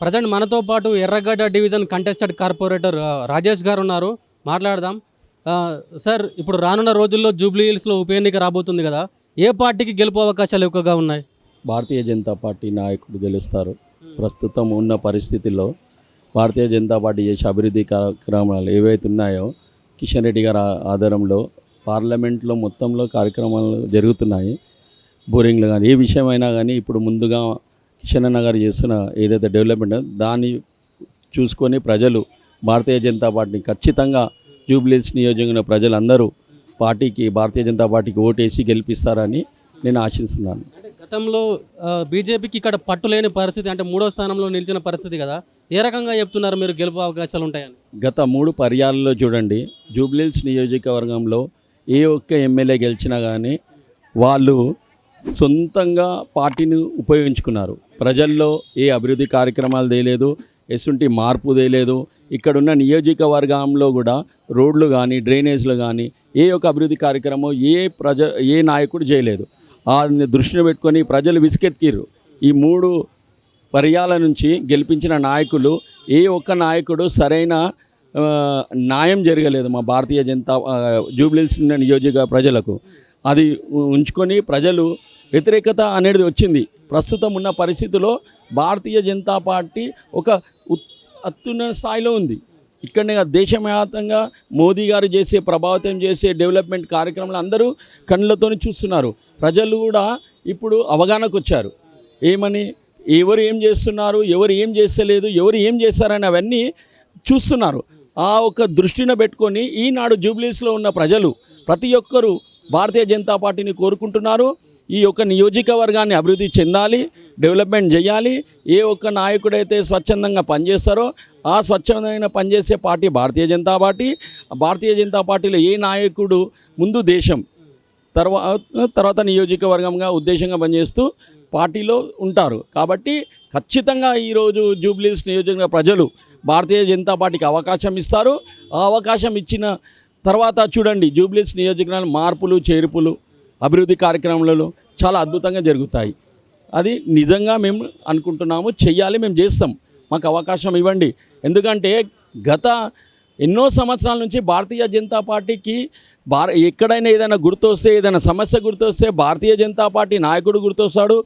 Present మనతో పాటు ఎర్రగడ్డ డివిజన్ కంటెస్టెడ్ కార్పొరేటర్ రాజేష్ గారు ఉన్నారు. మాట్లాడదాం. సార్, ఇప్పుడు రానున్న రోజుల్లో జూబ్లీ హిల్స్లో ఉప ఎన్నిక రాబోతుంది కదా, ఏ పార్టీకి గెలుపు అవకాశాలు ఎక్కువగా ఉన్నాయి? భారతీయ జనతా పార్టీ నాయకుడు గెలుస్తారు. ప్రస్తుతం ఉన్న పరిస్థితుల్లో భారతీయ జనతా పార్టీ చేసే అభివృద్ధి కార్యక్రమాలు ఏవైతే ఉన్నాయో కిషన్ రెడ్డి గారి ఆధారంలో పార్లమెంట్లో మొత్తంలో కార్యక్రమాలు జరుగుతున్నాయి. బోరింగ్లు కానీ ఏ విషయమైనా కానీ ఇప్పుడు ముందుగా కిషన్ అన్న గారు చేస్తున్న ఏదైతే డెవలప్మెంట్ దాన్ని చూసుకొని ప్రజలు భారతీయ జనతా పార్టీని ఖచ్చితంగా జూబ్లీహిల్స్ నియోజకవర్గ ప్రజలందరూ భారతీయ జనతా పార్టీకి ఓటేసి గెలిపిస్తారని నేను ఆశిస్తున్నాను. అంటే గతంలో బీజేపీకి ఇక్కడ పట్టులేని పరిస్థితి, అంటే మూడో స్థానంలో నిలిచిన పరిస్థితి కదా, ఏ రకంగా చెప్తున్నారు మీరు గెలుపు అవకాశాలు ఉంటాయని? గత 3 పర్యాలలో చూడండి, జూబ్లీహిల్స్ నియోజకవర్గంలో ఏ ఒక్క ఎమ్మెల్యే గెలిచినా కానీ వాళ్ళు సొంతంగా పార్టీని ఉపయోగించుకున్నారు. ప్రజల్లో ఏ అభివృద్ధి కార్యక్రమాలు తేలేదు, ఎసుంటి మార్పు తేలేదు. ఇక్కడున్న నియోజకవర్గంలో కూడా రోడ్లు కానీ డ్రైనేజ్లు కానీ ఏ ఒక్క అభివృద్ధి కార్యక్రమం ఏ నాయకుడు చేయలేదు. ఆ దృష్టిని పెట్టుకొని ప్రజలు విసుకెత్తిర్రు. ఈ 3 పర్యాల నుంచి గెలిపించిన నాయకులు ఏ ఒక్క నాయకుడు సరైన న్యాయం జరగలేదు మా భారతీయ జనతా జూబ్లీహిల్స్ నియోజక ప్రజలకు. అది ఉంచుకొని ప్రజలు వ్యతిరేకత అనేది వచ్చింది. ప్రస్తుతం ఉన్న పరిస్థితిలో భారతీయ జనతా పార్టీ ఒక అత్యున్నత స్థాయిలో ఉంది. ఇక్కడనే దేశవ్యాప్తంగా మోదీ గారు చేసే ప్రభావితం చేసే డెవలప్మెంట్ కార్యక్రమాలు అందరూ కళ్ళతో చూస్తున్నారు. ప్రజలు కూడా ఇప్పుడు అవగాహనకు వచ్చారు. ఏమని, ఎవరు ఏం చేస్తున్నారు, ఎవరు ఏం చేస్తలేదు, ఎవరు ఏం చేస్తారని అవన్నీ చూస్తున్నారు. ఆ ఒక దృష్టిని పెట్టుకొని ఈనాడు జూబ్లీహిల్స్లో ఉన్న ప్రజలు ప్రతి ఒక్కరూ భారతీయ జనతా పార్టీని కోరుకుంటున్నారు. ఈ యొక్క నియోజకవర్గాన్ని అభివృద్ధి చెందాలి, డెవలప్మెంట్ చేయాలి. ఏ ఒక్క నాయకుడైతే స్వచ్ఛందంగా పనిచేస్తారో ఆ స్వచ్ఛందమైన పనిచేసే పార్టీ భారతీయ జనతా పార్టీ. భారతీయ జనతా పార్టీలో ఏ నాయకుడు ముందు దేశం తర్వాత నియోజకవర్గంగా ఉద్దేశంగా పనిచేస్తూ పార్టీలో ఉంటారు. కాబట్టి ఖచ్చితంగా ఈరోజు జూబ్లీహిల్స్ నియోజకవర్గ ప్రజలు భారతీయ జనతా పార్టీకి అవకాశం ఇస్తారు. ఆ అవకాశం ఇచ్చిన తర్వాత చూడండి, జూబ్లీహిల్స్ నియోజకవర్గాల మార్పులు చేర్పులు అభివృద్ధి కార్యక్రమాలలో చాలా అద్భుతంగా జరుగుతాయి. అది నిజంగా మేము అనుకుంటున్నాము, చెయ్యాలి, మేము చేస్తాం. మాకు అవకాశం ఇవ్వండి. ఎందుకంటే గత ఎన్నో సంవత్సరాల నుంచి భారతీయ జనతా పార్టీకి ఎక్కడైనా ఏదైనా గుర్తొస్తే, ఏదైనా సమస్య గుర్తొస్తే భారతీయ జనతా పార్టీ నాయకుడు గుర్తొస్తాడు,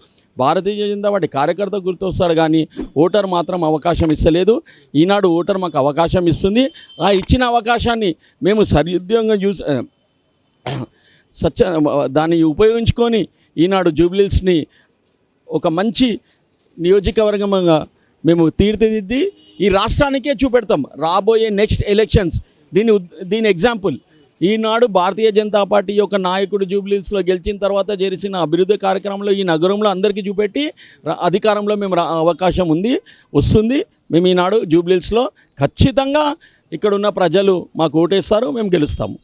భారతీయ జనతా పార్టీ కార్యకర్త గుర్తొస్తాడు. కానీ ఓటర్ మాత్రం అవకాశం ఇస్తలేదు. ఈనాడు ఓటర్ మాకు అవకాశం ఇస్తుంది. ఆ ఇచ్చిన అవకాశాన్ని మేము సరిద్యోగంగా దాన్ని ఉపయోగించుకొని ఈనాడు జూబ్లీహిల్స్ని ఒక మంచి నియోజకవర్గంగా మేము తీర్చిదిద్ది ఈ రాష్ట్రానికే చూపెడతాం రాబోయే నెక్స్ట్ ఎలక్షన్స్. దీని ఎగ్జాంపుల్ ఈనాడు భారతీయ జనతా పార్టీ యొక్క నాయకుడు జూబ్లీహిల్స్లో గెలిచిన తర్వాత చేసిన అభివృద్ధి కార్యక్రమంలో ఈ నగరంలో అందరికీ చూపెట్టి అధికారంలో మేము అవకాశం వస్తుంది. మేము ఈనాడు జూబ్లీహిల్స్లో ఖచ్చితంగా ఇక్కడున్న ప్రజలు మాకు ఓటేస్తారు, మేము గెలుస్తాము.